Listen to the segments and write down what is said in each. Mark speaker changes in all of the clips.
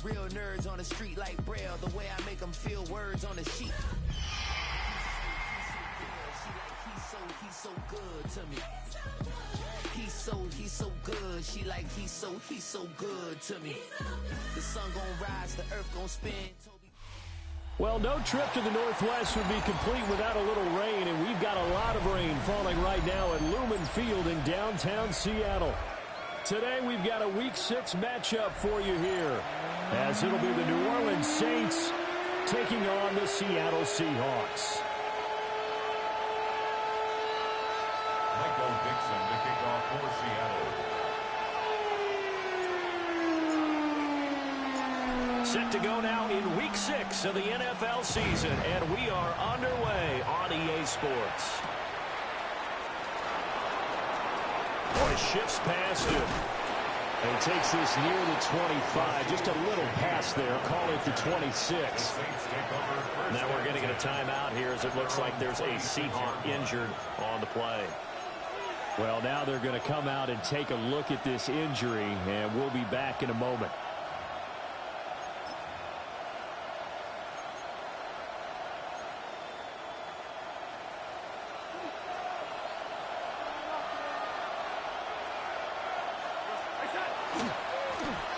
Speaker 1: Real nerds on the street like Braille, the way I make them feel words on the sheet. He's so good to me. He's so good. She like he's so good to me. The sun gon' rise, the earth gon' spin.
Speaker 2: Well, no trip to the Northwest would be complete without a little rain, and we've got a lot of rain falling right now at Lumen Field in downtown Seattle. Today we've got a Week 6 matchup for you here, as it'll be the New Orleans Saints taking on the Seattle Seahawks.
Speaker 3: Michael Dixon to kick off for Seattle.
Speaker 2: Set to go now in Week 6 of the NFL season, and we are underway on EA Sports. Boy, shifts past him. And he takes this near the 25. Just a little pass there. Call it the 26. Now we're going to get a timeout here as it looks like there's a Seahawk injured on the play. Well, now they're going to come out and take a look at this injury, and we'll be back in a moment.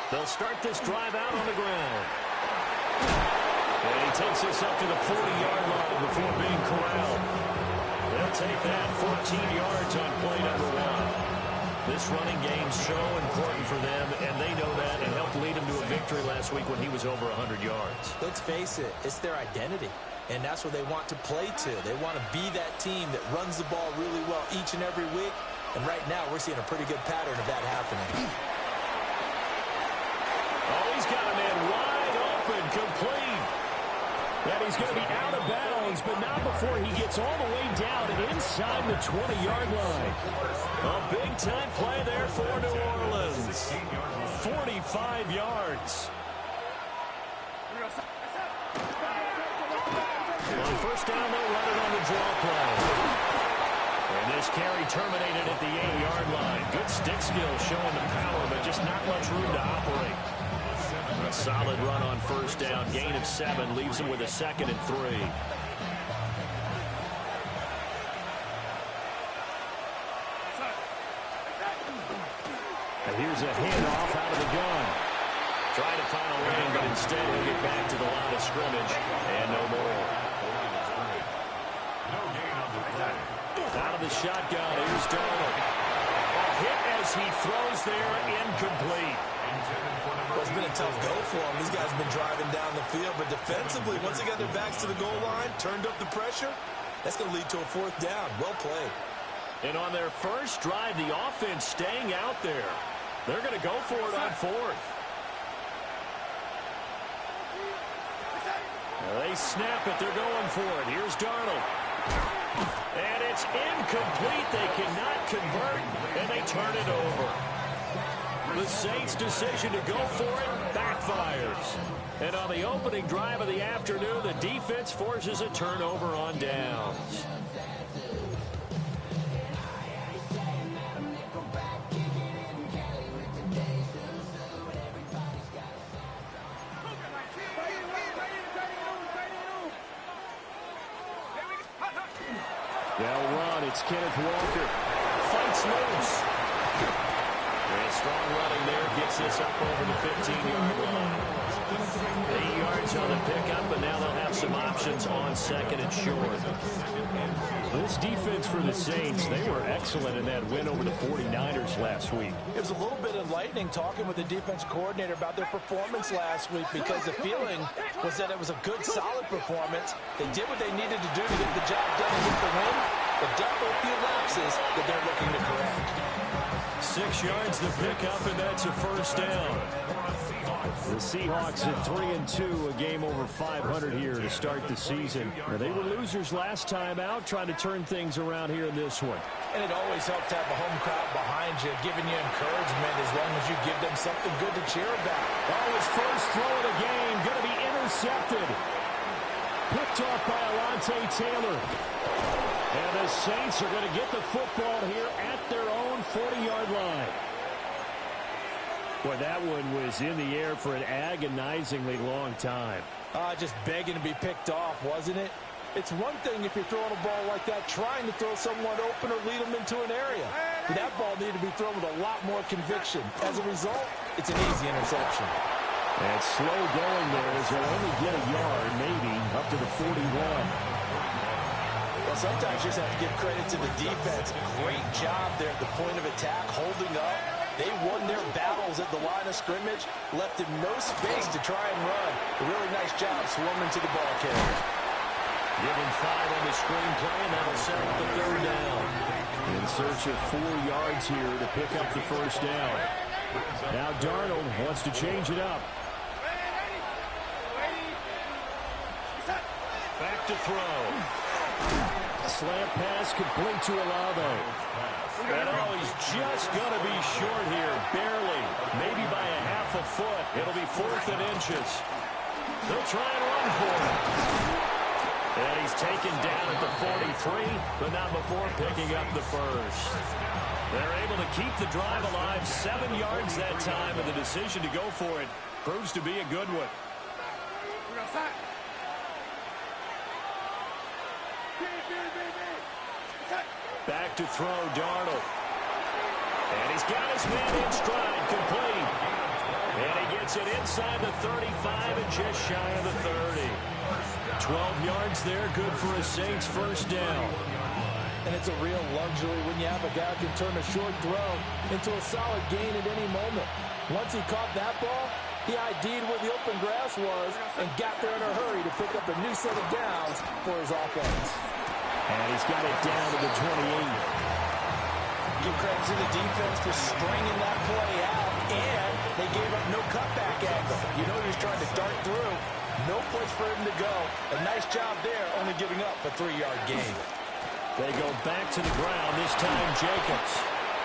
Speaker 2: They'll start this drive out on the ground. And he takes this up to the 40-yard line before being corralled. They'll take that 14 yards on play number 1. This running game's so important for them, and they know that, and helped lead them to a victory last week when he was over 100 yards.
Speaker 4: Let's face it, it's their identity, and that's what they want to play to. They want to be that team that runs the ball really well each and every week, and right now we're seeing a pretty good pattern of that happening.
Speaker 2: Oh, he's got a man wide open, complete. And he's going to be out of bounds, but not before he gets all the way down and inside the 20-yard line. A big-time play there for New Orleans. 45 yards. On first down, they'll run it on the draw play. And this carry terminated at the 8-yard line. Good stick skill showing the power, but just not much room to operate. A solid run on first down. Gain of 7 leaves him with a 2nd and 3. And here's a handoff out of the gun. Trying to find a lane, but instead he'll get back to the line of scrimmage. And no more. Out of the shotgun, here's Darnold. A hit as he throws there, incomplete.
Speaker 4: Well, it's been a tough go for them. These guys have been driving down the field, but defensively, once they got their backs to the goal line, turned up the pressure, that's going to lead to a 4th down. Well played.
Speaker 2: And on their first drive, the offense staying out there. They're going to go for it on 4th. They snap it. They're going for it. Here's Darnold. And it's incomplete. They cannot convert, and they turn it over. The Saints' decision to go for it backfires. And on the opening drive of the afternoon, the defense forces a turnover on downs. They'll run. It's Kenneth Walker. Fights loose. And strong running there gets this up over the 15-yard line. 8 yards on the pickup, but now they'll have some options on 2nd and short. This defense for the Saints, they were excellent in that win over the 49ers last week.
Speaker 4: It was a little bit enlightening talking with the defense coordinator about their performance last week, because the feeling was that it was a good, solid performance. They did what they needed to do to get the job done and get the win, but there are a few lapses that they're looking to correct.
Speaker 2: 6 yards to pick up, and that's a first down. The Seahawks at 3-2, a game over 500 here to start the season. Now, they were losers last time out, trying to turn things around here in this one.
Speaker 4: And it always helps to have a home crowd behind you, giving you encouragement as long as you give them something good to cheer about.
Speaker 2: Oh, his first throw of the game, going to be intercepted. Picked off by Alontae Taylor. And the Saints are going to get the football here at their own 40-yard line. Boy, that one was in the air for an agonizingly long time.
Speaker 4: Just begging to be picked off, wasn't it? It's one thing if you're throwing a ball like that, trying to throw someone open or lead them into an area. But that ball needed to be thrown with a lot more conviction. As a result, it's an easy interception.
Speaker 2: And slow going there as they'll only get a yard, maybe, up to the 41.
Speaker 4: Well, sometimes you just have to give credit to the defense. Great job there at the point of attack, holding up. They won their battles at the line of scrimmage, left him no space to try and run. A really nice job swarming to the ball carrier.
Speaker 2: Give him 5 on the screenplay, and that'll set up the third down. In search of 4 yards here to pick up the first down. Now Darnold wants to change it up. Back to throw. Slant pass complete to Olave. And he's just going to be short here, barely. Maybe by a half a foot. It'll be 4th and inches. They'll try and run for it. And he's taken down at the 43, but not before picking up the first. They're able to keep the drive alive, 7 yards that time, and the decision to go for it proves to be a good one. Back to throw, Darnold. And he's got his man in stride, complete. And he gets it inside the 35 and just shy of the 30. 12 yards there, good for a Saints first down.
Speaker 4: And it's a real luxury when you have a guy who can turn a short throw into a solid gain at any moment. Once he caught that ball, he ID'd where the open grass was and got there in a hurry to pick up a new set of downs for his offense.
Speaker 2: And he's got it down to the 28.
Speaker 4: Give credit to the defense for stringing that play out, and they gave up no cutback angle. You know he was trying to dart through. No place for him to go. A nice job there, only giving up a 3-yard gain.
Speaker 2: They go back to the ground, this time Jacobs.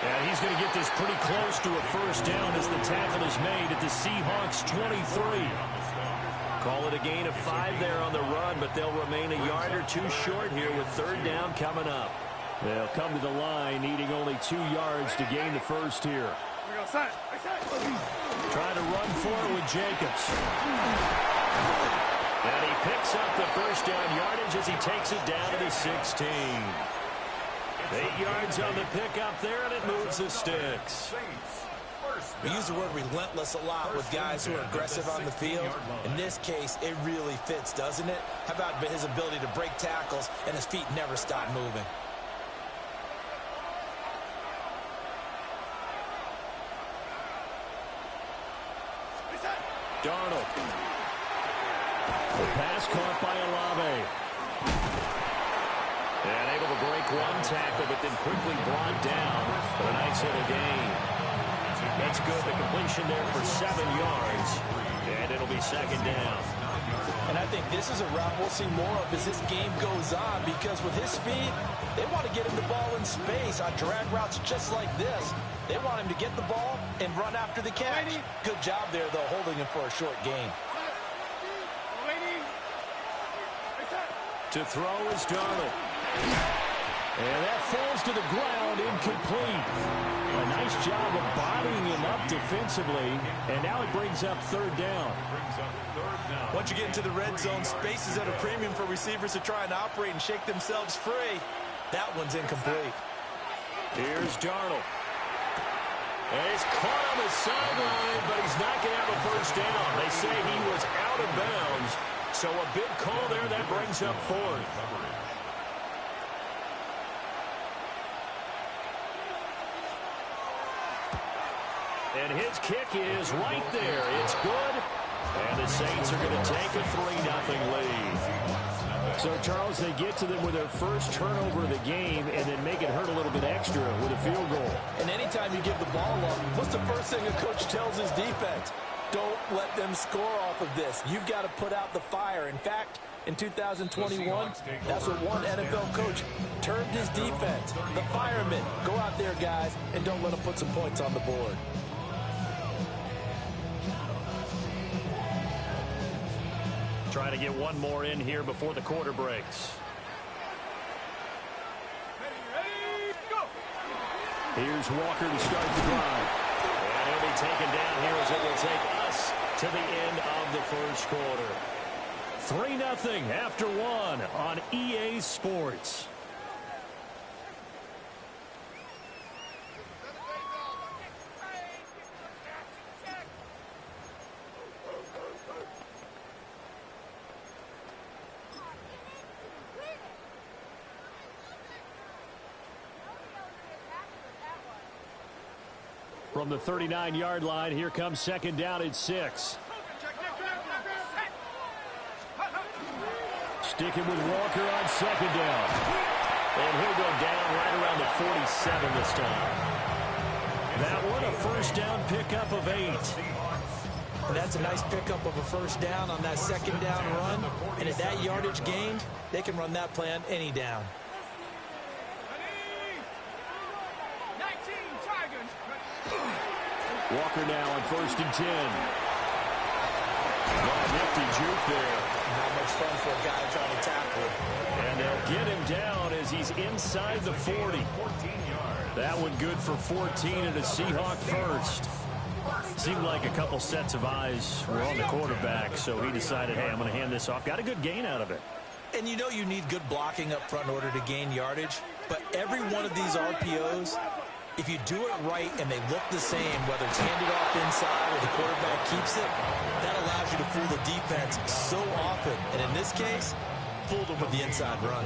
Speaker 2: And he's going to get this pretty close to a first down as the tackle is made at the Seahawks 23. Call it a gain of 5 there on the run, but they'll remain a yard or 2 short here with third down coming up. They'll come to the line needing only 2 yards to gain the first here. Trying to run for it with Jacobs. And he picks up the first down yardage as he takes it down to the 16. 8 yards on the pickup there, and it moves the sticks.
Speaker 4: We use the word relentless a lot with guys who are aggressive on the field. In this case, it really fits, doesn't it? How about his ability to break tackles and his feet never stop moving?
Speaker 2: Darnold. The pass caught by Olave. And able to break one tackle, but then quickly brought down for a nice little gain. That's good. The completion there for 7 yards. And it'll be second down.
Speaker 4: And I think this is a route we'll see more of as this game goes on, because with his speed, they want to get him the ball in space on drag routes just like this. They want him to get the ball and run after the catch. Good job there, though, holding him for a short gain.
Speaker 2: To throw is Darnold. And that falls to the ground, incomplete. A nice job of bodying him up defensively, and now it brings up third down.
Speaker 4: Once you get into the red zone, space is at a premium for receivers to try and operate and shake themselves free. That one's incomplete.
Speaker 2: Here's Darnold. And he's caught on the sideline, but he's not going to have a first down. They say he was out of bounds, so a big call there that brings up fourth. And his kick is right there. It's good. And the Saints are going to take a 3-0 lead. So, Charles, they get to them with their first turnover of the game and then make it hurt a little bit extra with a field goal.
Speaker 4: And anytime you give the ball up, what's the first thing a coach tells his defense? Don't let them score off of this. You've got to put out the fire. In fact, in 2021, that's what one NFL coach termed his defense. The firemen. Go out there, guys, and don't let them put some points on the board.
Speaker 2: Trying to get one more in here before the quarter breaks. Here's Walker to start the drive. And he'll be taken down here as it will take us to the end of the first quarter. 3-0 after one on EA Sports. From the 39-yard line, here comes second down at 6. Sticking with Walker on second down. And he'll go down right around the 47 this time. That one, a first down pickup of 8.
Speaker 4: And that's a nice pickup of a first down on that second down run. And at that yardage gained, they can run that play on any down.
Speaker 2: Walker now on 1st and 10. Nifty juke there.
Speaker 4: Not much fun for a guy trying to tackle him.
Speaker 2: And they'll get him down as he's inside the 40. That one good for 14 and a Seahawk first. Seemed like a couple sets of eyes were on the quarterback, so he decided, hey, I'm going to hand this off. Got a good gain out of it.
Speaker 4: And you know you need good blocking up front in order to gain yardage, but every one of these RPOs, if you do it right and they look the same, whether it's handed off inside or the quarterback keeps it, that allows you to fool the defense so often. And in this case, fooled them with the inside run.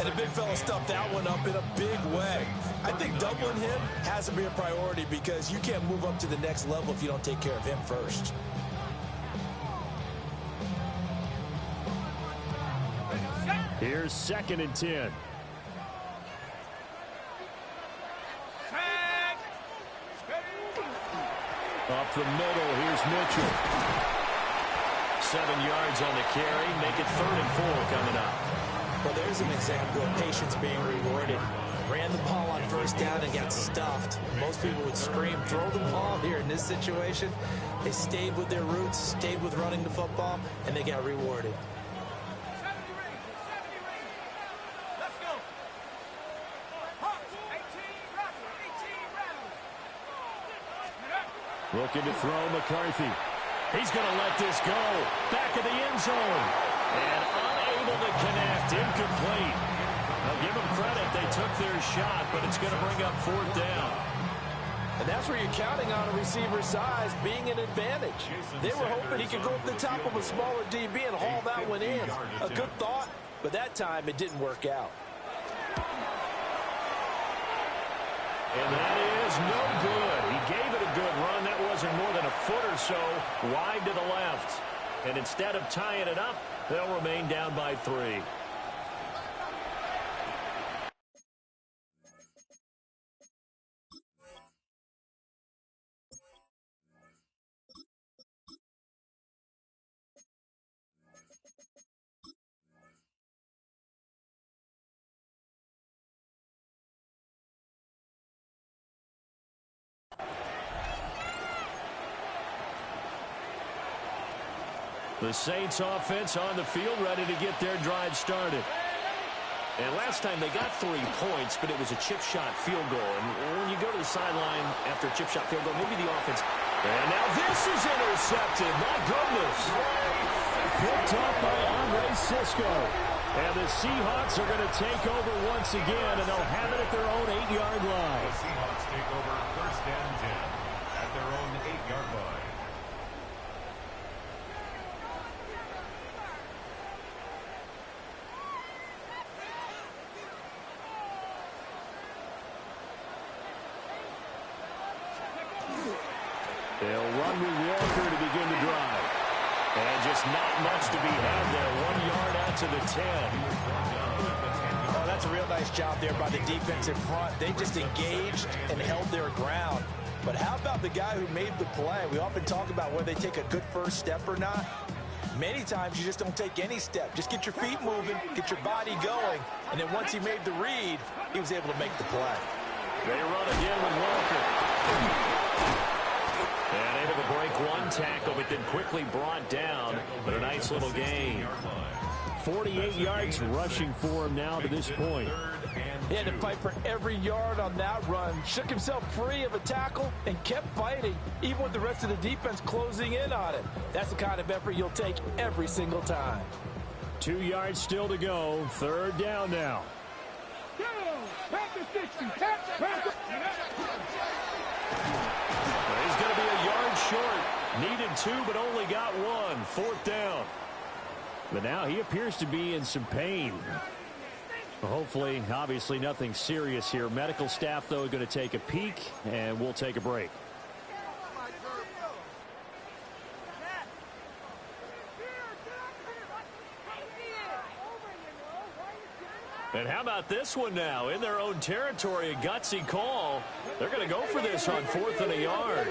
Speaker 4: And the big fella stuffed that one up in a big way. I think doubling him has to be a priority because you can't move up to the next level if you don't take care of him first.
Speaker 2: Here's 2nd and 10. Up the middle, here's Mitchell. 7 yards on the carry, make it 3rd and 4 coming up.
Speaker 4: Well, there's an example of patience being rewarded. Ran the ball on first down and got stuffed. Most people would scream, throw the ball here. In this situation, they stayed with their roots, stayed with running the football, and they got rewarded.
Speaker 2: Looking to throw McCarthy. He's going to let this go. Back of the end zone. And unable to connect. Incomplete. I'll give them credit. They took their shot, but it's going to bring up 4th down.
Speaker 4: And that's where you're counting on a receiver's size being an advantage. They were hoping he could go up the top of a smaller DB and haul that one in. A good thought, but that time it didn't work out.
Speaker 2: And that is no good. He gave it a good run. That wasn't more than a foot or so wide to the left. And instead of tying it up, they'll remain down by 3. The Saints offense on the field, ready to get their drive started. And last time they got 3 points, but it was a chip shot field goal. And when you go to the sideline after a chip shot field goal, maybe the offense. And now this is intercepted. My goodness. Picked up by Andre Sisco. And the Seahawks are going to take over once again, and they'll have it at their own 8-yard line.
Speaker 3: The Seahawks take over 1st and 10 at their own 8-yard line.
Speaker 2: They'll run with Walker to begin the drive. And just not much to be had there. 1 yard out to the 10.
Speaker 4: Oh, that's a real nice job there by the defense in front. They just engaged and held their ground. But how about the guy who made the play? We often talk about whether they take a good first step or not. Many times you just don't take any step. Just get your feet moving, get your body going. And then once he made the read, he was able to make the play.
Speaker 2: They run again with Walker. And able to break one tackle, but then quickly brought down. But a nice little gain. 48 yards rushing for him now to this point.
Speaker 3: and
Speaker 4: He had to fight for every yard on that run, shook himself free of a tackle, and kept fighting, even with the rest of the defense closing in on it. That's the kind of effort you'll take every single time.
Speaker 2: 2 yards still to go. Third down now. He's going to be a yard short. Needed 2, but only got 1. Fourth down. But now he appears to be in some pain. Hopefully, obviously nothing serious here. Medical staff, though, going to take a peek, and we'll take a break. And how about this one now? In their own territory, a gutsy call. They're going to go for this on 4th and a yard.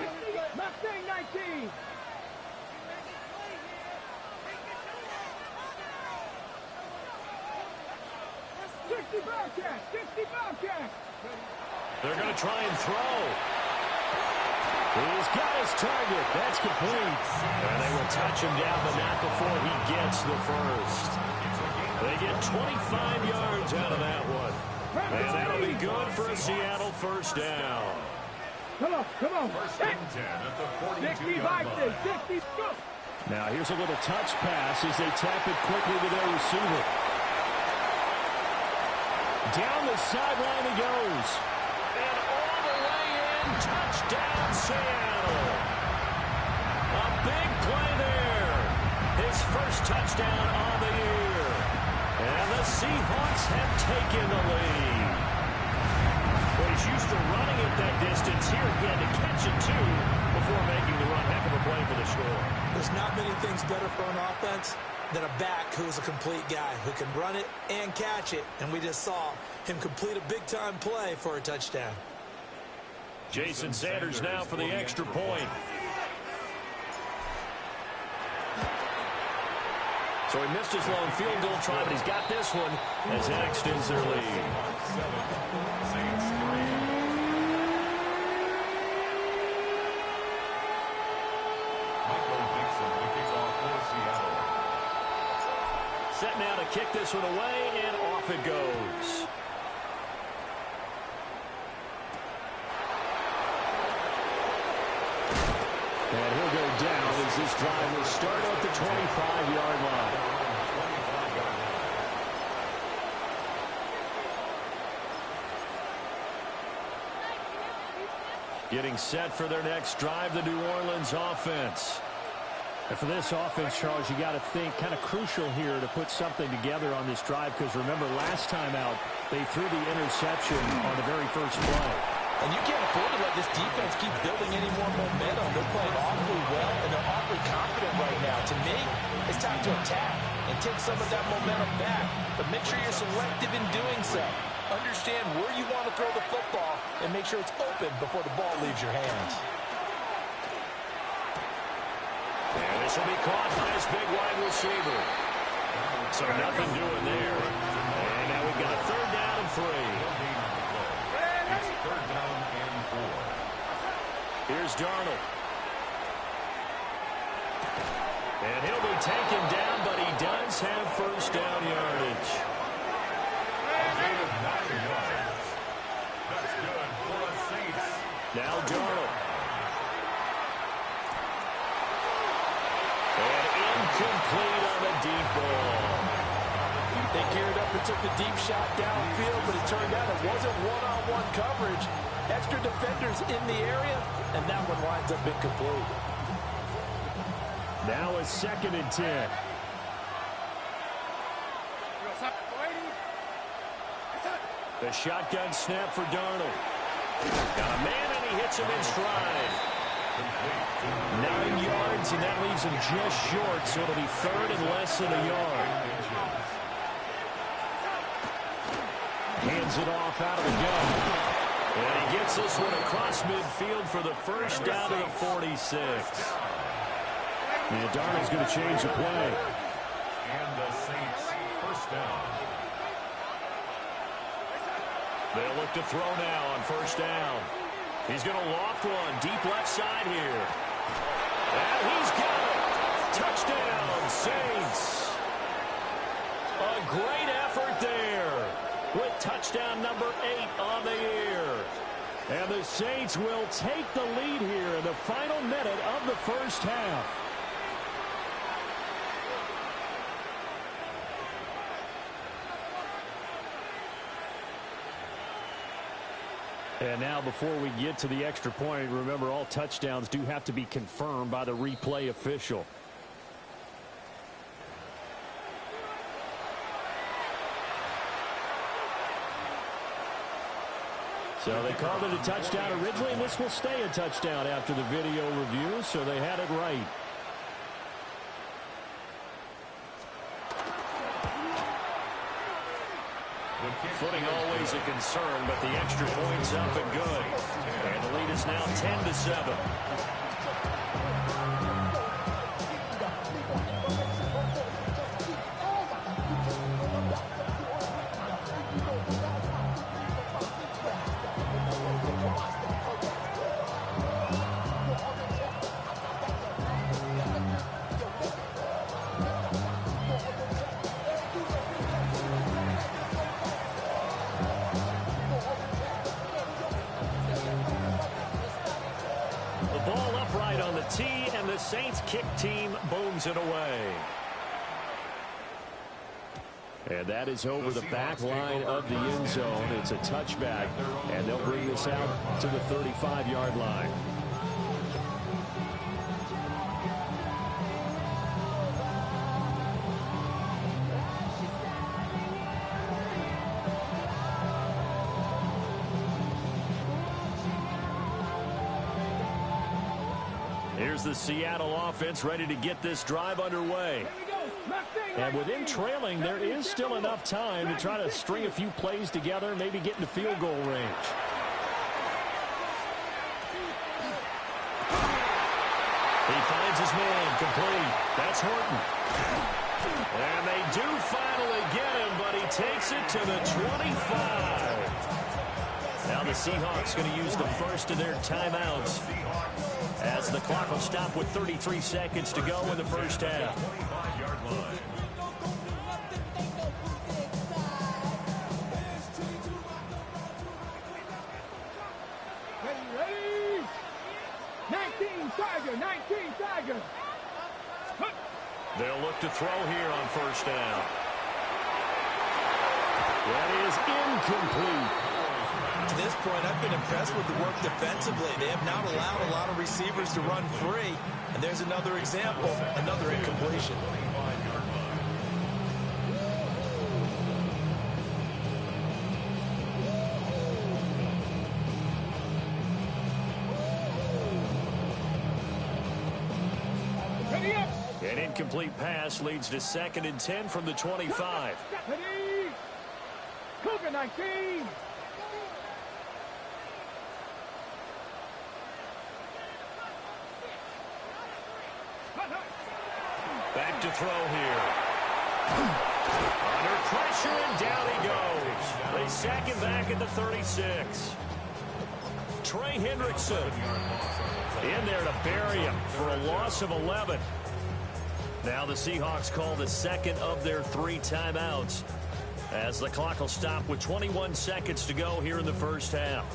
Speaker 2: They're going to try and throw. He's got his target. That's complete. And they will touch him down, but not before he gets the first. They get 25 yards out of that one. And that'll be good for a Seattle first down.
Speaker 5: Come on.
Speaker 3: First and 10 at the 42-yard line.
Speaker 2: Now here's a little touch pass as they tap it quickly to their receiver. Down the sideline he goes. And all the way in, touchdown Seattle. A big play there. His first touchdown on the year. And the Seahawks have taken the lead. Well, he's used to running at that distance. Here he had to catch it, too, before making the run. Heck of a play for the score.
Speaker 4: There's not many things better for an offense than a back who's a complete guy who can run it and catch it. And we just saw him complete a big-time play for a touchdown.
Speaker 2: Jason Sanders now for the extra point. So he missed his long field goal try, but he's got this one as it extends their lead.
Speaker 3: Saints 3.
Speaker 2: Set now to kick this one away, and off it goes. And he'll go down as this drive will start at the 25-yard line. Getting set for their next drive, the New Orleans offense. And for this offense, Charles, you got to think kind of crucial here to put something together on this drive, because remember last time out they threw the interception on the very first play.
Speaker 4: And you can't afford to let this defense keep building any more momentum. They're playing awfully well, and they're awfully confident right now. To me, it's time to attack and take some of that momentum back. But make sure you're selective in doing so. Understand where you want to throw the football and make sure it's open before the ball leaves your hands.
Speaker 2: And this will be caught by his big wide receiver. So nothing doing there. And now we've got a third down and 3.
Speaker 3: It's third down and 4.
Speaker 2: Here's Darnold. And he'll be taken down, but he does have first down yardage.
Speaker 3: A gain of 9 yards. That's good for the Saints.
Speaker 2: Now Darnold. And incomplete on the deep ball.
Speaker 4: They geared up and took the deep shot downfield, but it turned out it wasn't one-on-one coverage. Extra defenders in the area, and that one winds up incomplete.
Speaker 2: Now a 2nd and 10. The shotgun snap for Darnold. Got a man, and he hits him in stride. 9 yards, and that leaves him just short, so it'll be third and less than a yard. Hands it off out of the gun. And he gets this one across midfield for the first down to the 46. And Darnold's going to change the play.
Speaker 3: And the Saints first down.
Speaker 2: They'll look to throw now on first down. He's going to loft one deep left side here. And he's got it. Touchdown, Saints. A great effort there with touchdown. touchdown number 8 on the year. And the Saints will take the lead here in the final minute of the first half. And now before we get to the extra point, remember all touchdowns do have to be confirmed by the replay official. So they called it a touchdown originally, and this will stay a touchdown after the video review, so they had it right. Footing always a concern, but the extra point's up and good. And the lead is now 10-7. Saints kick team booms it away. And that is over the back line of the end zone. It's a touchback, and they'll bring this out to the 35-yard line. Here's the Seattle offense ready to get this drive underway. And with them trailing, there is still enough time to try to string a few plays together, maybe get into field goal range. He finds his man complete. That's Horton. And they do finally get him, but he takes it to the 25. Now the Seahawks going to use the first of their timeouts, as the clock will stop with 33 seconds to go in the first half.
Speaker 5: Ready? 19 Tiger.
Speaker 2: They'll look to throw here on first down. That is incomplete.
Speaker 4: To this point, I've been impressed with the work defensively. They have not allowed a lot of receivers to run free. And there's another example, another incompletion.
Speaker 2: An incomplete pass leads to 2nd and 10 from the 25.
Speaker 5: Ready? Cougar 19.
Speaker 2: Back to throw here. Under pressure, and down he goes. They sack him back at the 36. Trey Hendrickson in there to bury him for a loss of 11. Now the Seahawks call the second of their 3 timeouts, as the clock will stop with 21 seconds to go here in the first half.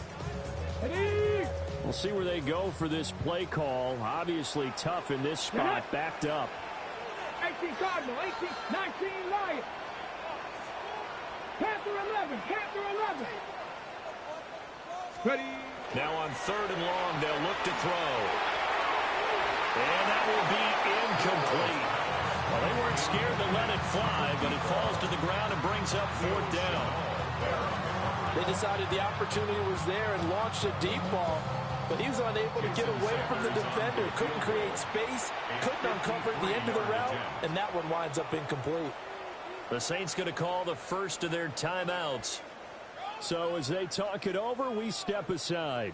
Speaker 2: We'll see where they go for this play call. Obviously tough in this spot, backed up.
Speaker 5: 18 Cardinal, 19 Lion. Panther 11. Ready?
Speaker 2: Now on 3rd and long, they'll look to throw. And that will be incomplete. Well, they weren't scared to let it fly, but it falls to the ground and brings up 4th down.
Speaker 4: They decided the opportunity was there and launched a deep ball, but he was unable to get away from the defender. Couldn't create space, couldn't uncover the end of the route, and that one winds up incomplete.
Speaker 2: The Saints going to call the first of their timeouts. So as they talk it over, we step aside.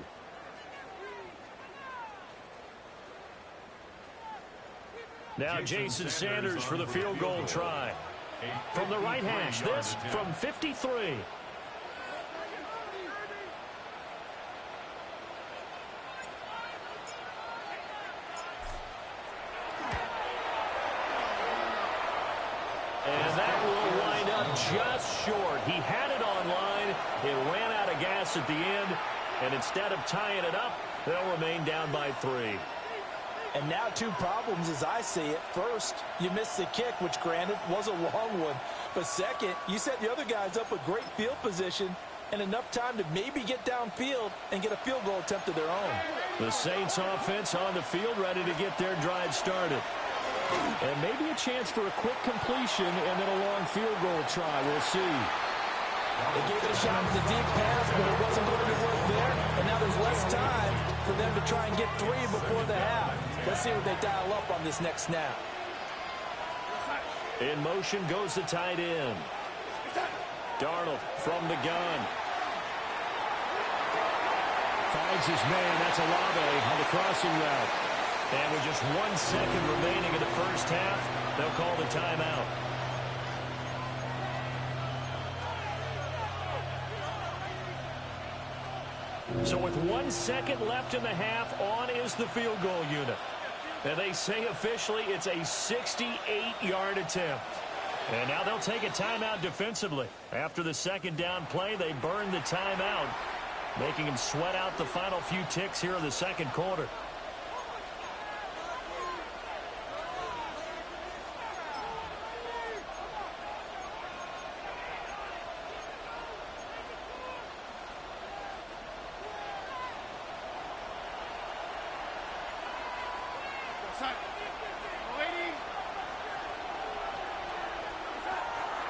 Speaker 2: Now Jason Sanders for the field goal try. From the right hash, this from 53. And that will wind up just short. He had it on line. It ran out of gas at the end. And instead of tying it up, they'll remain down by 3.
Speaker 4: And now 2 problems as I see it. First, you missed the kick, which granted was a long one. But second, you set the other guys up with great field position and enough time to maybe get downfield and get a field goal attempt of their own.
Speaker 2: The Saints offense on the field ready to get their drive started. And maybe a chance for a quick completion and then a long field goal try. We'll see.
Speaker 4: They gave it a shot with the deep pass, but it wasn't going to work there. And now there's less time for them to try and get 3 before the half. Let's see what they dial up on this next snap.
Speaker 2: In motion goes the tight end. Darnold from the gun. Finds his man. That's Olave on the crossing route. And with just 1 second remaining in the first half, they'll call the timeout. So with 1 second left in the half, on is the field goal unit. And they say officially it's a 68-yard attempt. And now they'll take a timeout defensively. After the second down play, they burn the timeout, making him sweat out the final few ticks here in the second quarter.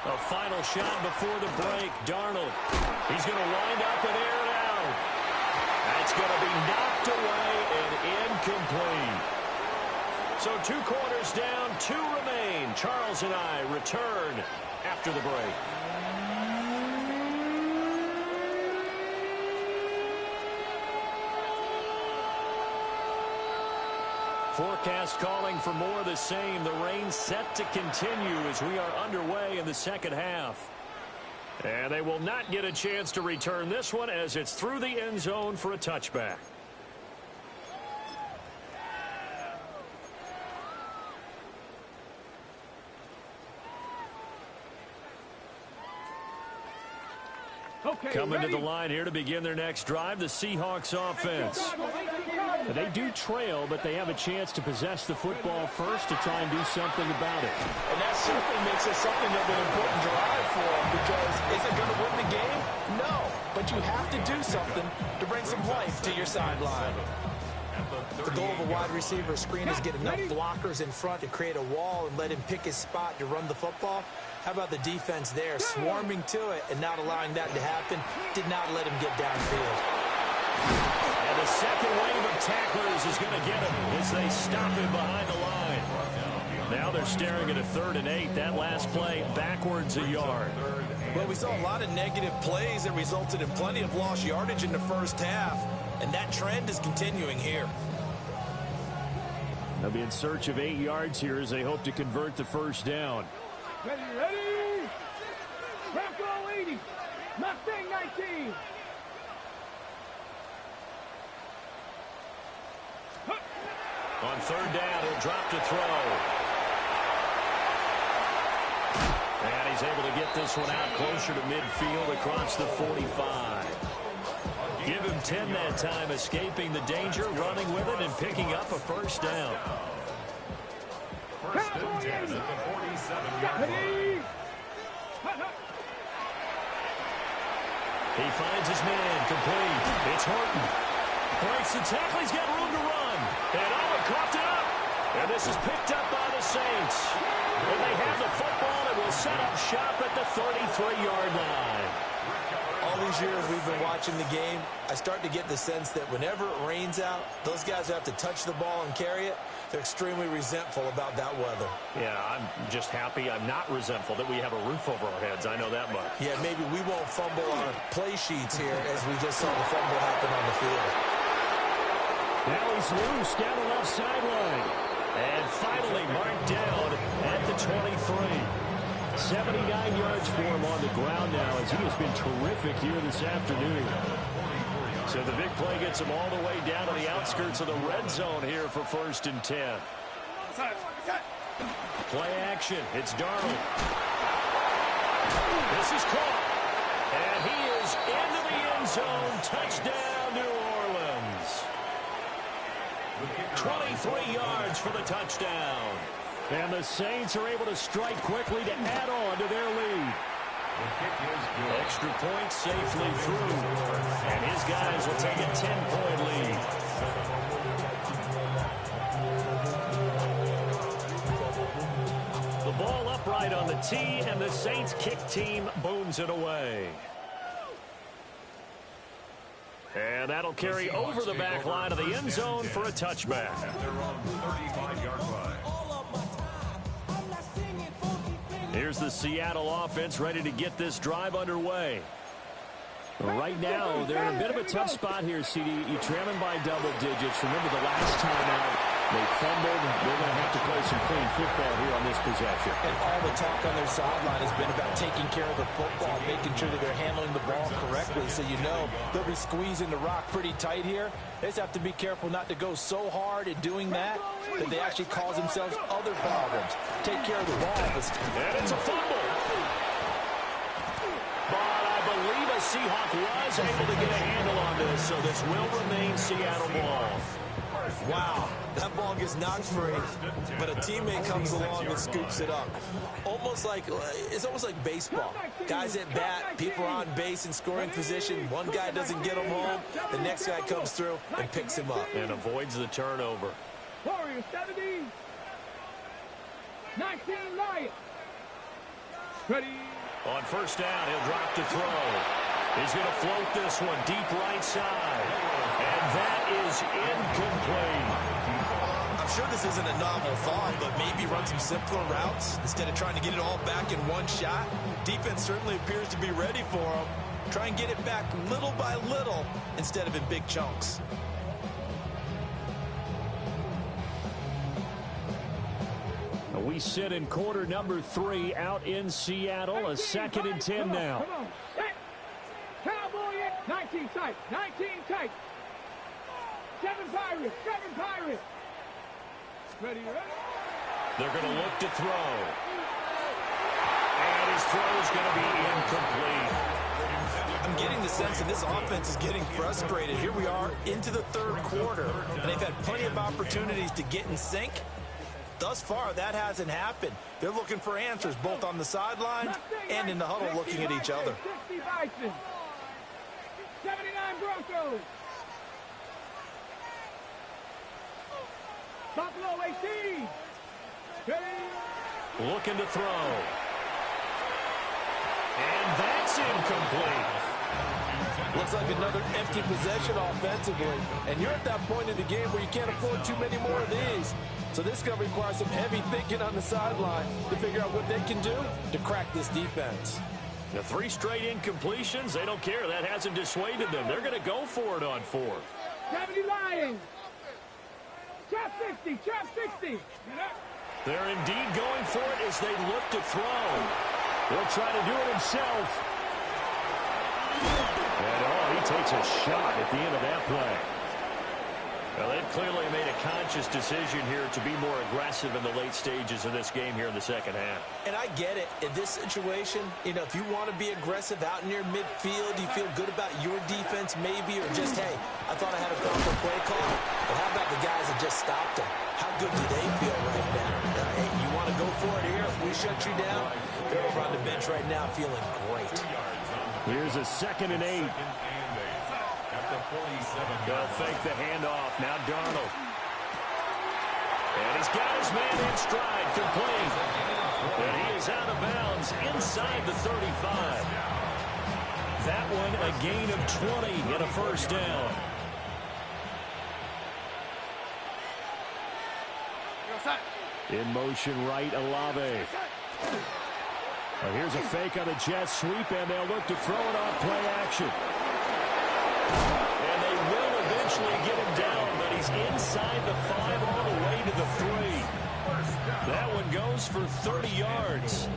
Speaker 2: A final shot before the break. Darnold. He's going to wind up and air it out. That's going to be knocked away and incomplete. So 2 quarters down, 2 remain. Charles and I return after the break. Forecast calling for more of the same. The rain set to continue as we are underway in the second half. And they will not get a chance to return this one as it's through the end zone for a touchback. Coming to the line here to begin their next drive, the Seahawks offense. They do trail, but they have a chance to possess the football first to try and do something about it.
Speaker 4: And that certainly makes it something of an important drive for them, because is it going to win the game? No, but you have to do something to bring some life to your sideline. The goal of a wide receiver screen is get enough blockers in front to create a wall and let him pick his spot to run the football. How about the defense there, swarming to it and not allowing that to happen? Did not let him get downfield.
Speaker 2: And the second wave of tacklers is going to get him as they stop him behind the line. Now they're staring at a 3rd and 8. That last play backwards a yard.
Speaker 4: Well, we saw a lot of negative plays that resulted in plenty of lost yardage in the first half, and that trend is continuing here.
Speaker 2: They'll be in search of 8 yards here as they hope to convert the first down.
Speaker 5: Ready? Bronco 80, Mustang 19.
Speaker 2: On 3rd down, he'll drop to throw. And he's able to get this one out closer to midfield across the 45. Give him 10 that time, escaping the danger, running with it, and picking up a first down.
Speaker 3: First and 10 at the 47-yard line.
Speaker 2: He finds his man, complete. It's Horton. Breaks the tackle, he's got room to run. And Owen coughed it up. And this is picked up by the Saints. And they have the football and will set up shop at the 33-yard line.
Speaker 4: All these years we've been watching the game, I start to get the sense that whenever it rains out, those guys who have to touch the ball and carry it, they're extremely resentful about that weather.
Speaker 2: Yeah, I'm just happy I'm not resentful that we have a roof over our heads. I know that much.
Speaker 4: Yeah, maybe we won't fumble our play sheets here as we just saw the fumble happen on the field.
Speaker 2: Now he's loose down the left sideline. And finally marked down at the 23. 79 yards for him on the ground now as he has been terrific here this afternoon. So the big play gets him all the way down to the outskirts of the red zone here for 1st and 10. Play action. It's Darnold. This is caught. And he is into the end zone. Touchdown, New Orleans. 23 yards for the touchdown. And the Saints are able to strike quickly to add on to their lead. Extra point safely through. And his guys will take a 10-point lead. The ball upright on the tee, and the Saints kick team booms it away. And that'll carry over the back line of the end zone for a touchback. Here's the Seattle offense ready to get this drive underway. Right now, they're in a bit of a tough spot here, CD. You trail them by double digits. Remember the last time out, they fumbled. They're going to have to play some clean football here on this possession.
Speaker 4: And all the talk on their sideline has been about taking care of the football, making sure that they're handling the ball correctly. So you know they'll be squeezing the rock pretty tight here. They just have to be careful not to go so hard at doing that they actually cause themselves other problems. Take care of the ball.
Speaker 2: And it's a fumble. But I believe a Seahawk was able to get a handle on this, so this will remain Seattle ball.
Speaker 6: Wow, that ball gets knocked free, but a teammate comes along and scoops it up. It's almost like baseball. Guys at bat, people are on base in scoring position. One guy doesn't get him home. The next guy comes through and picks him up.
Speaker 2: And avoids the turnover.
Speaker 5: Warriors 70. 19 Lions. Ready.
Speaker 2: On first down, he'll drop to throw. He's going to float this one deep right side. And that is incomplete.
Speaker 6: I'm sure this isn't a novel thought, but maybe run some simpler routes instead of trying to get it all back in one shot. Defense certainly appears to be ready for him. Try and get it back little by little instead of in big chunks.
Speaker 2: We sit in quarter number 3 out in Seattle. A 2nd and 10 now.
Speaker 5: Come on. Cowboy 19 tight. 19 tight. 7 Pirates. 7 Pirates. Ready.
Speaker 2: They're going to look to throw. And his throw is going to be incomplete.
Speaker 6: I'm getting the sense that this offense is getting frustrated. Here we are into the third quarter, and they've had plenty of opportunities to get in sync. Thus far, that hasn't happened. They're looking for answers both on the sideline and in the huddle looking at each other.
Speaker 5: 60 Bison. 79 Broncos. Buffalo 18. Ready.
Speaker 2: Looking to throw. And that's incomplete.
Speaker 4: Looks like another empty possession offensively. And you're at that point in the game where you can't afford too many more of these. So this is going to require some heavy thinking on the sideline to figure out what they can do to crack this defense.
Speaker 2: The 3 straight incompletions, they don't care. That hasn't dissuaded them. They're going to go for it on 4th.
Speaker 5: 70 Lions. Trap 60. Trap 60.
Speaker 2: They're indeed going for it as they look to throw. He'll try to do it himself. And he takes a shot at the end of that play. Well, they've clearly made a conscious decision here to be more aggressive in the late stages of this game here in the second half.
Speaker 6: And I get it. In this situation, if you want to be aggressive out near midfield, you feel good about your defense maybe, or just, hey, I thought I had a proper play call. But how about the guys that just stopped them? How good do they feel right now? Hey, you want to go for it here? If we shut you down, they're over on the bench right now feeling great.
Speaker 2: Here's a 2nd and 8. They'll fake the handoff. Now Darnold. And he's got his man in stride, complete. And he is out of bounds inside the 35. That one a gain of 20 and a first down. In motion right, Olave. Here's a fake on the jet sweep, and they'll look to throw it off play action. And they will eventually get him down, but he's inside the 5 all the way to the 3. That one goes for 30 yards.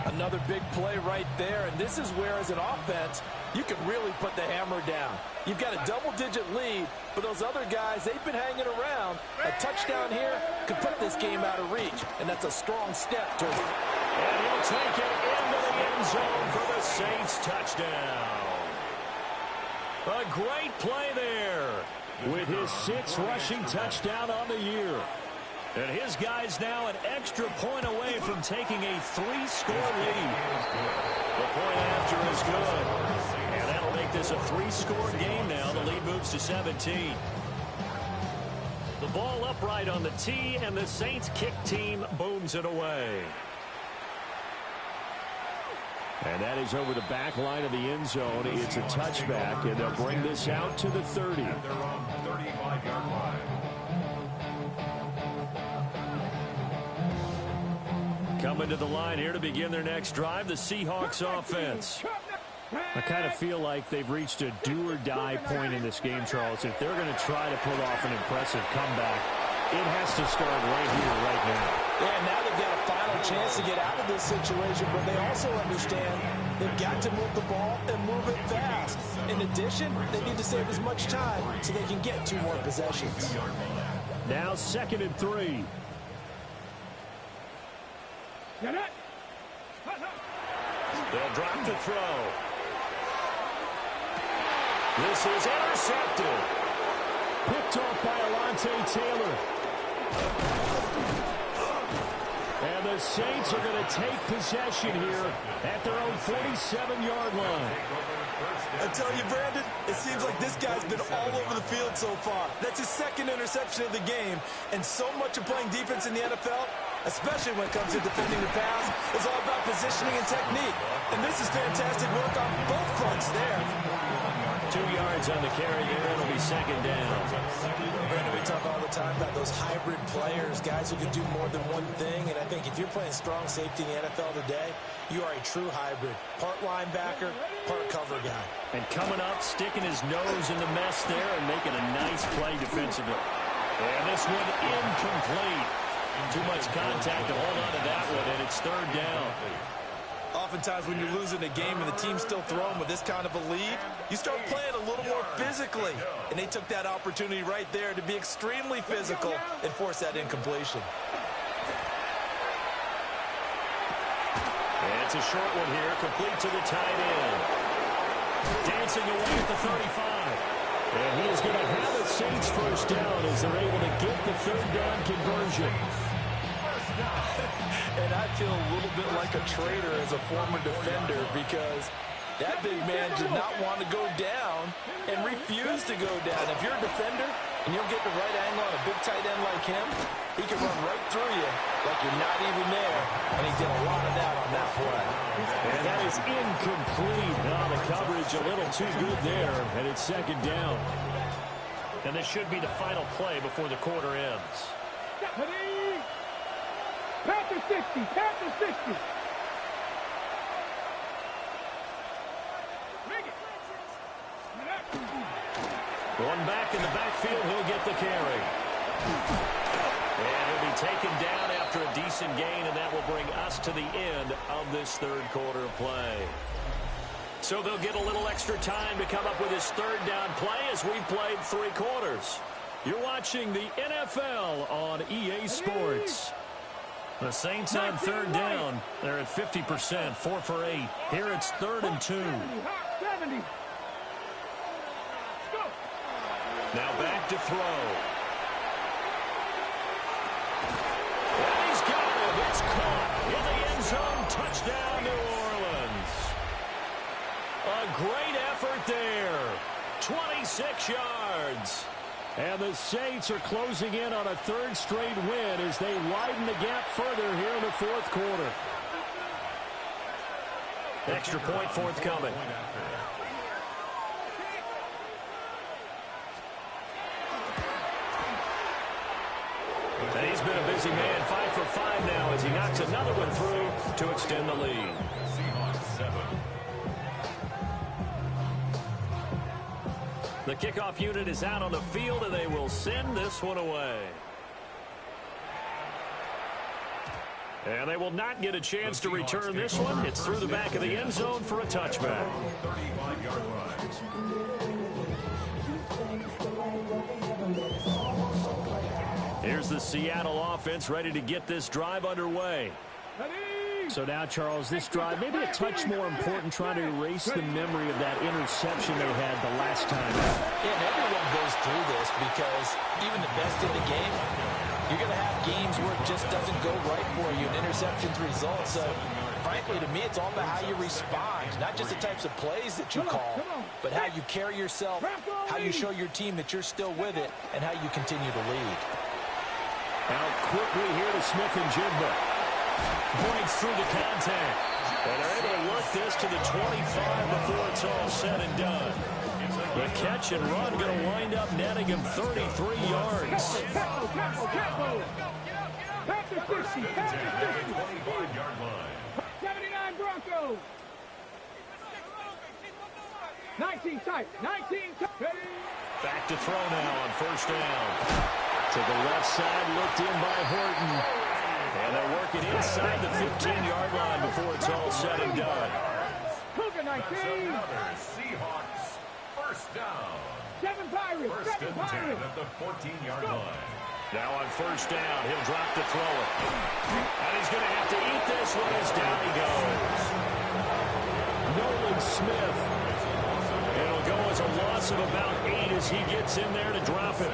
Speaker 4: Another big play right there, and this is where, as an offense, you can really put the hammer down. You've got a double-digit lead, but those other guys, they've been hanging around. A touchdown here could put this game out of reach, and that's a strong step towards
Speaker 2: And he'll take it into the end zone for the Saints touchdown. A great play there with his 6th rushing touchdown on the year. And his guy's now an extra point away from taking a 3-score lead. The point after is good. And that'll make this a 3-score game now. The lead moves to 17. The ball upright on the tee, and the Saints kick team booms it away. And that is over the back line of the end zone. It's a touchback, and they'll bring this out to the 30.
Speaker 3: They're on the 35-yard line.
Speaker 2: Coming to the line here to begin their next drive, the Seahawks offense. I kind of feel like they've reached a do-or-die point in this game, Charles. If they're going to try to pull off an impressive comeback, it has to start right here, right now.
Speaker 4: Yeah, now they've got a final chance to get out of this situation, but they also understand they've got to move the ball and move it fast. In addition, they need to save as much time so they can get 2 more possessions.
Speaker 2: Now 2nd and 3. They'll drop to throw. This is intercepted. Picked off by Alontae Taylor. And the Saints are going to take possession here at their own 47-yard line.
Speaker 6: I tell you, Brandon, it seems like this guy's been all over the field so far. That's his 2nd interception of the game. And so much of playing defense in the NFL, especially when it comes to defending the pass, is all about positioning and technique. And this is fantastic work on both fronts there.
Speaker 2: 2 yards on the carry there. It'll be 2nd down.
Speaker 4: Brandon, we talk all the time about those hybrid players, guys who can do more than one thing. And I think if you're playing strong safety in the NFL today, you are a true hybrid. Part linebacker, part cover guy.
Speaker 2: And coming up, sticking his nose in the mess there and making a nice play defensively. And this one incomplete. Too much contact to hold on to that one, and it's 3rd down.
Speaker 6: Oftentimes when you're losing a game and the team's still throwing with this kind of a lead, you start playing a little more physically. And they took that opportunity right there to be extremely physical and force that incompletion.
Speaker 2: And it's a short one here, complete to the tight end. Dancing away at the 35. And he is going to have the Saints first down as they're able to get the 3rd down conversion.
Speaker 4: And I feel a little bit like a traitor as a former defender because that big man did not want to go down and refused to go down. If you're a defender and you'll get the right angle on a big tight end like him, he can run right through you like you're not even there. And he did a lot of that on that play.
Speaker 2: And that is incomplete. Now the coverage a little too good there, and it's 2nd down. And this should be the final play before the quarter ends.
Speaker 5: Panther 60, Panther 60.
Speaker 2: Going back in the backfield, he'll get the carry. And he'll be taken down after a decent gain, and that will bring us to the end of this 3rd quarter of play. So they'll get a little extra time to come up with his 3rd down play as we played 3 quarters. You're watching the NFL on EA Sports. The Saints on 3rd down. They're at 50%, 4 for 8. Here it's 3rd and 2.
Speaker 5: 70.
Speaker 2: Now back to throw. And he's got it. It's caught in the end zone. Touchdown, New Orleans. A great effort there. 26 yards. And the Saints are closing in on a 3rd straight win as they widen the gap further here in the 4th quarter. Extra point forthcoming. And he's been a busy man, 5 for 5 now as he knocks another one through to extend the lead.
Speaker 3: Seahawks 7.
Speaker 2: The kickoff unit is out on the field, and they will send this one away. And they will not get a chance to return this one. It's through the back of the end zone for a touchback.
Speaker 3: 35-yard line.
Speaker 2: Here's the Seattle offense ready to get this drive underway. So now, Charles, this drive, maybe a touch more important, trying to erase the memory of that interception they had the last time out.
Speaker 4: Yeah, and everyone goes through this because even the best in the game, you're going to have games where it just doesn't go right for you, and interceptions result. So, frankly, to me, it's all about how you respond, not just the types of plays that you call, but how you carry yourself, how you show your team that you're still with it, and how you continue to lead.
Speaker 2: Out quickly here to Smith and Jigba. Points through the contact. And they're able to work this to the 25 before it's all said and done. The catch and run going to wind up netting him 33 yards.
Speaker 5: Panther 60, Panther 60.
Speaker 3: 25-yard line.
Speaker 5: 79 Broncos. 19 tight, 19 tight. Ready?
Speaker 2: Back to throw now on first down. To the left side, looked in by Horton. And they're working inside the 15-yard line before it's all said and done.
Speaker 5: Cougar 19.
Speaker 3: Seahawks, first down.
Speaker 5: 7 Pirates,
Speaker 3: First
Speaker 5: 7
Speaker 3: and 10
Speaker 5: Pirates.
Speaker 3: at the 14-yard line.
Speaker 2: Now on first down, he'll drop to throw it. And he's going to have to eat this one as down he goes. Nolan Smith. It'll go as a loss of about 8 as he gets in there to drop it.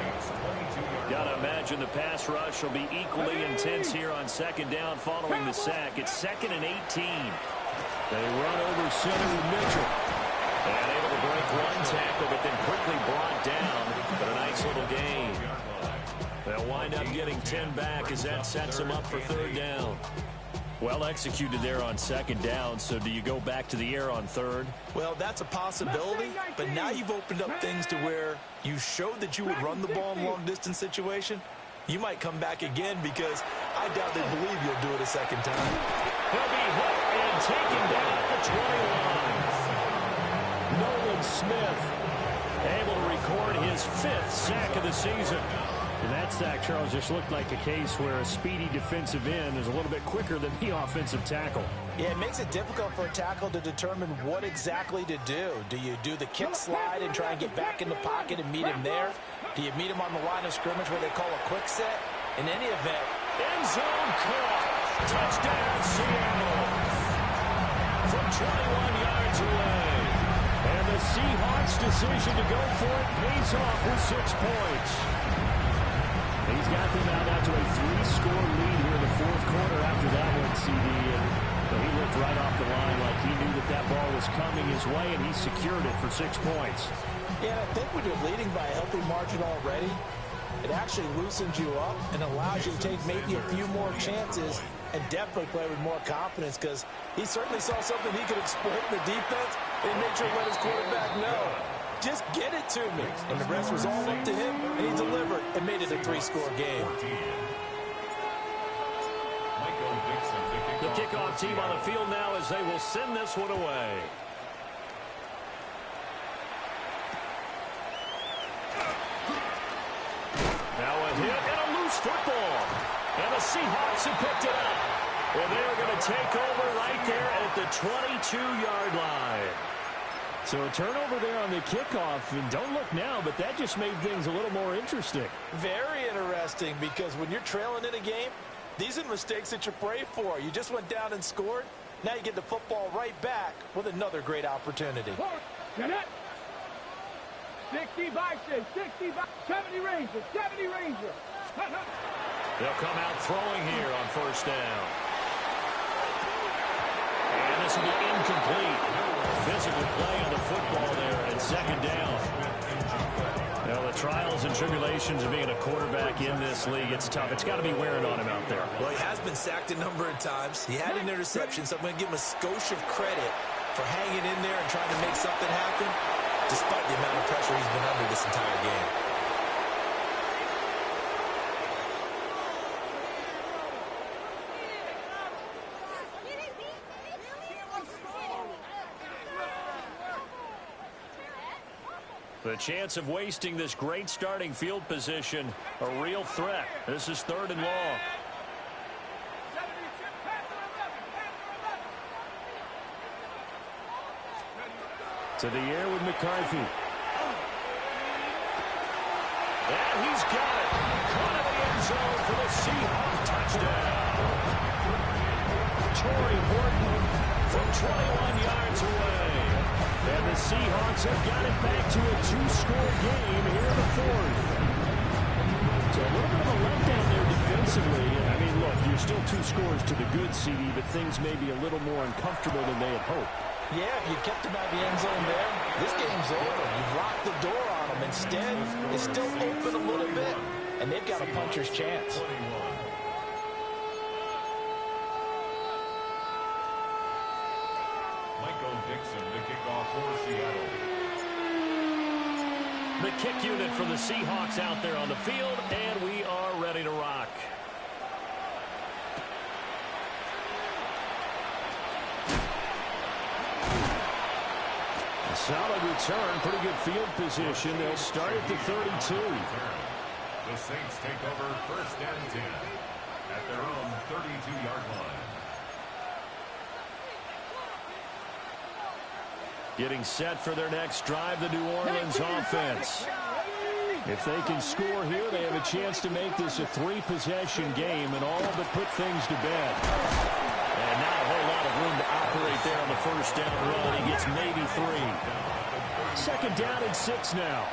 Speaker 2: Got to imagine the pass rush will be equally intense here on second down following the sack. It's 2nd and 18. They run over center with Mitchell. And able to break one tackle, but then quickly brought down. But a nice little gain. They'll wind up getting 10 back as that sets them up for third down. Well executed there on second down, so do you go back to the air on third?
Speaker 4: Well, that's a possibility, but now you've opened up things to where you showed that you would run the ball in long-distance situation. You might come back again because I doubt they believe you'll do it a second time.
Speaker 2: He'll be hit and taken down at the 21. Nolan Smith able to record his 5th sack of the season. And that sack, Charles, just looked like a case where a speedy defensive end is a little bit quicker than the offensive tackle.
Speaker 4: Yeah, it makes it difficult for a tackle to determine what exactly to do. Do you do the kick slide and try and get back in the pocket and meet him there? Do you meet him on the line of scrimmage where they call a quick set? In any event,
Speaker 2: end zone caught. Touchdown, Seattle. From 21 yards away. And the Seahawks' decision to go for it pays off with 6 points. He's got them out to a 3-score lead here in the 4th quarter after that one, CD. And he looked right off the line like he knew that ball was coming his way, and he secured it for 6 points.
Speaker 4: Yeah, I think when you're leading by a healthy margin already, it actually loosens you up and allows you to take maybe a few more chances and definitely play with more confidence because he certainly saw something he could exploit in the defense and made sure to let his quarterback know. Just get it to me. And the rest was all up to him, and he delivered and made it a 3-score game.
Speaker 2: The kickoff team on the field now as they will send this one away. Now a hit and a loose football. And the Seahawks have picked it up. And they're going to take over right there at the 22-yard line. So a turnover there on the kickoff, and don't look now, but that just made things a little more interesting.
Speaker 4: Very interesting, because when you're trailing in a game, these are the mistakes that you pray for. You just went down and scored. Now you get the football right back with another great opportunity.
Speaker 5: 65, 65, 70 Rangers, 70 Rangers.
Speaker 2: They'll come out throwing here on first down. And this will be incomplete. Physical play on the football there at second down. Now, the trials and tribulations of being a quarterback in this league, it's tough. It's got to be wearing on him out there.
Speaker 6: Well, he has been sacked a number of times. He had an interception, so I'm going to give him a skosh of credit for hanging in there and trying to make something happen, despite the amount of pressure he's been under this entire game.
Speaker 2: The chance of wasting this great starting field position, a real threat. This is 3rd and long. To the air with McCarthy. And he's got it. Caught in the end zone for the Seahawks touchdown. Torrey Horton from 21 yards away. And the Seahawks have got it back to a two-score game here in the fourth. So a little bit of a letdown there defensively. I mean, look, you're still 2 scores to the good, CD, but things may be a little more uncomfortable than they had hoped. Yeah, if you kept them out of the end zone there, this game's over. You've locked the door on them. Instead, it's still open a little bit, and they've got a puncher's chance.
Speaker 3: Dixon to kick off for Seattle.
Speaker 2: The kick unit for the Seahawks out there on the field, and we are ready to rock. A solid return, pretty good field position. They'll start at the 32.
Speaker 3: The Saints take over 1st and 10 at their own 32-yard line.
Speaker 2: Getting set for their next drive, the New Orleans offense. If they can score here, they have a chance to make this a 3-possession game and all but put things to bed. And not a whole lot of room to operate there on the first down run. He gets maybe 3. 2nd down and 6 now.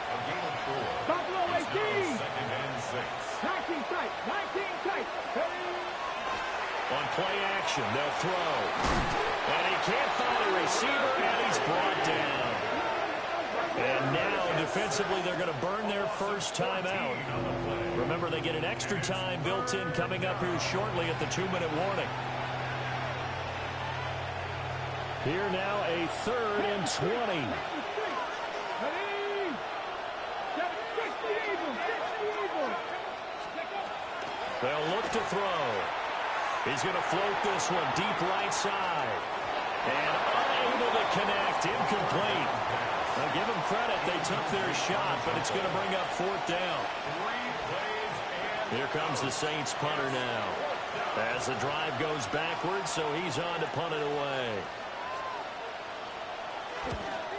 Speaker 5: Buffalo 18.
Speaker 3: 2nd and 6.
Speaker 5: 19 tight. 19 tight.
Speaker 2: On play action, they'll throw. And he can't find a receiver, and he's brought down. And now, defensively, they're going to burn their first time out. Remember, they get an extra time built in coming up here shortly at the 2-minute warning. Here now, a 3rd and 20. They'll look to throw. He's going to float this one deep right side. And unable to connect. Incomplete. Now give them credit. They took their shot, but it's going to bring up 4th down. Here comes the Saints punter now. As the drive goes backwards, so he's on to punt it away.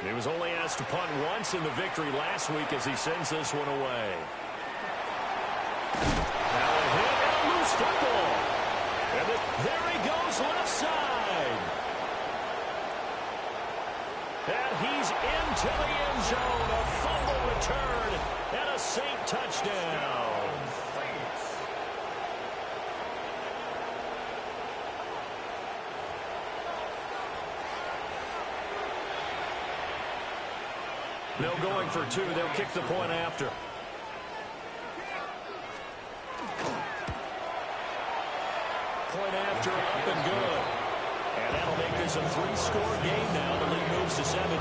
Speaker 2: He was only asked to punt once in the victory last week as he sends this one away. Now a hit and a loose football. And there he goes left side. And he's into the end zone. A fumble return and a Saint touchdown. No going for 2. They'll kick the point after. Point after, up and good. And that'll make this a 3-score game now. The lead moves to 17.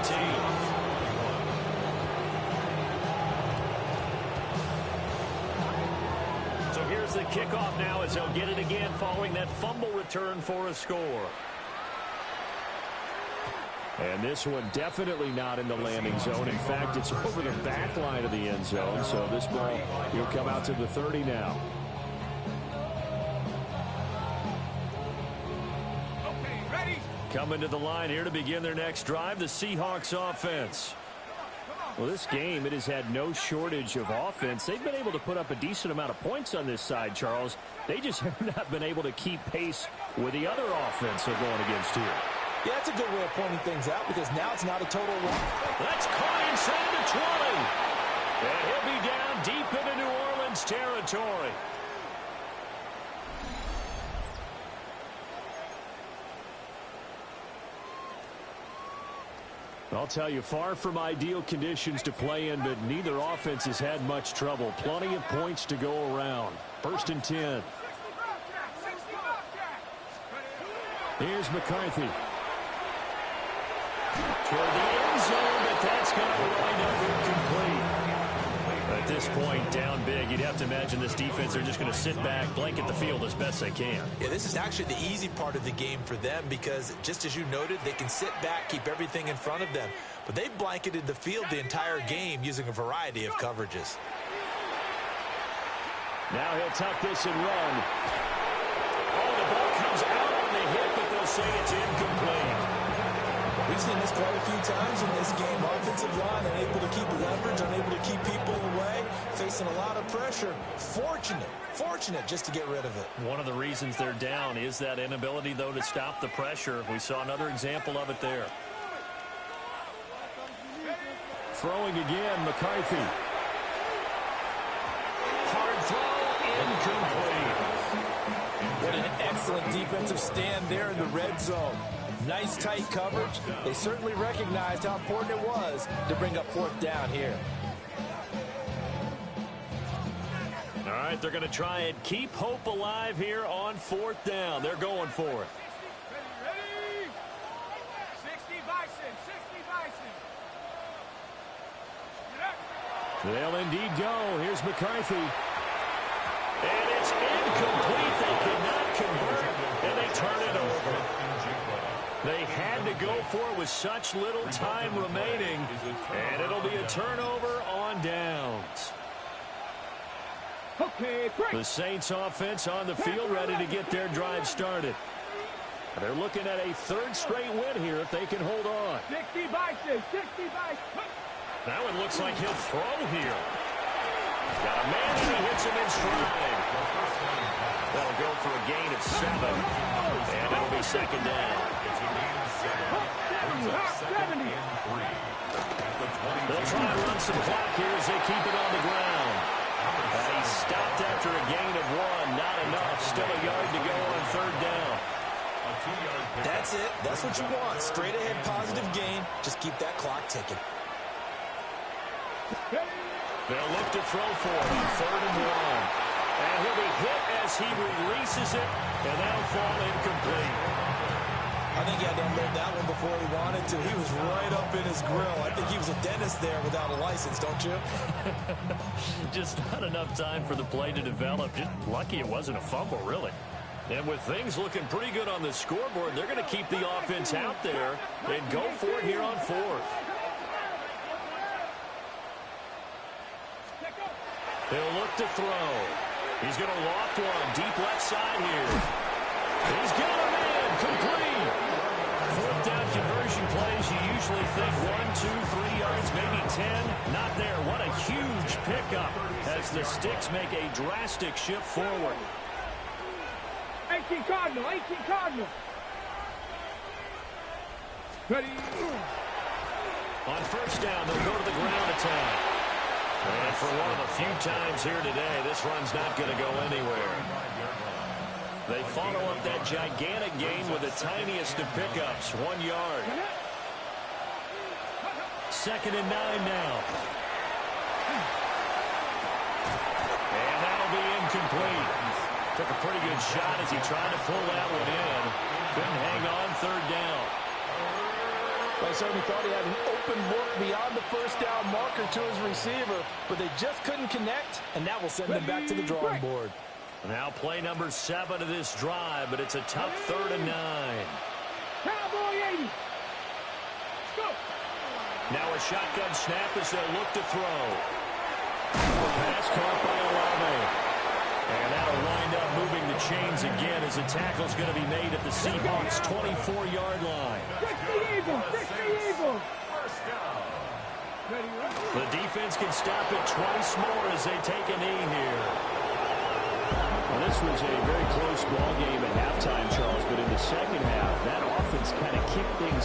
Speaker 2: So here's the kickoff now as they'll get it again following that fumble return for a score. And this one definitely not in the landing zone. In fact, it's over the back line of the end zone. So this ball will come out to the 30 now.
Speaker 5: Okay, ready?
Speaker 2: Coming to the line here to begin their next drive, the Seahawks offense. Well, this game, it has had no shortage of offense. They've been able to put up a decent amount of points on this side, Charles. They just have not been able to keep pace with the other offense they're going against here.
Speaker 4: Yeah, that's a good way of pointing things out because now it's not a total run.
Speaker 2: That's caught inside the 20. And he'll be down deep into New Orleans territory. I'll tell you, far from ideal conditions to play in, but neither offense has had much trouble. Plenty of points to go around. 1st and 10. Here's McCarthy. Toward the end zone, but that's going to wind up incomplete. At this point, down big, you'd have to imagine this defense are just going to sit back, blanket the field as best they can.
Speaker 6: Yeah, this is actually the easy part of the game for them because, just as you noted, they can sit back, keep everything in front of them. But they've blanketed the field the entire game using a variety of coverages.
Speaker 2: Now he'll tuck this and run. Oh, the ball comes out on the hit, but they'll say it's incomplete.
Speaker 6: We
Speaker 4: We've seen this quite a few times in this game. Offensive line unable to keep leverage, unable to keep people away, facing a lot of pressure. Fortunate just to get rid of it.
Speaker 2: One of the reasons they're down is that inability, though, to stop the pressure. We saw another example of it there. Throwing again, McCarthy. Hard throw, incomplete.
Speaker 4: What an excellent defensive stand there in the red zone. Nice tight coverage. They certainly recognized how important it was to bring up fourth down here.
Speaker 2: All right, they're going to try and keep hope alive here on fourth down. They're going for it.
Speaker 5: Ready? 60 Bison, 60 Bison.
Speaker 2: They'll indeed go. Here's McCarthy. And it's incomplete. They cannot convert, and they turn it over. They had to go for it with such little time remaining, and it'll be a turnover on downs.
Speaker 5: Okay, break.
Speaker 2: The Saints offense on the field ready to get their drive started. They're looking at a third straight win here if they can hold on.
Speaker 5: 60 Bison, 60 Bison.
Speaker 2: That one looks like he'll throw here. Got a man and he hits him in stride. That'll go for a gain of 7. And it'll be second down.
Speaker 3: It's a gain of 7.
Speaker 5: 70.
Speaker 2: They'll try and run some clock here as they keep it on the ground. And he stopped after a gain of 1. Not enough. Still a yard to go on third down.
Speaker 4: That's it. That's what you want. Straight ahead positive gain. Just keep that clock ticking.
Speaker 2: They'll look to throw for it on third and 1. And he'll be hit as he releases it, and that'll fall incomplete.
Speaker 4: I think he had to unload that one before he wanted to. He was right up in his grill. I think he was a dentist there without a license, don't you?
Speaker 2: Just not enough time for the play to develop. Just lucky it wasn't a fumble, really. And with things looking pretty good on the scoreboard, they're going to keep the offense out there and go for it here on fourth. He'll look to throw. He's going to loft one deep left side here. He's got a man complete. Fourth down conversion plays, you usually think 1, 2, 3 yards, maybe 10. Not there. What a huge pickup as the Sticks make a drastic shift forward.
Speaker 5: 18 Cardinal, 18 Cardinal. Ready?
Speaker 2: On first down, they'll go to the ground attack. And for one of the few times here today, this run's not going to go anywhere. They follow up that gigantic gain with the tiniest of pickups, 1 yard. Second and 9 now. And that'll be incomplete. Took a pretty good shot as he tried to pull that one in. Couldn't hang on third down.
Speaker 4: I certainly thought he had an open look beyond the first down marker to his receiver, but they just couldn't connect, and that will send them back to the drawing board.
Speaker 2: Now play number 7 of this drive, but it's a tough third and 9.
Speaker 5: Cowboy 80. Let's go.
Speaker 2: Now a shotgun snap as they'll look to throw. Pass caught by Olave. And that'll wind up moving the chains again as the tackle's going to be made at the Seahawks' 24-yard line.
Speaker 5: 60 Eagles, 60 Eagles.
Speaker 2: The defense can stop it twice more as they take a knee here. Well, this was a very close ball game at halftime, Charles, but in the second half, that offense kind of kicked things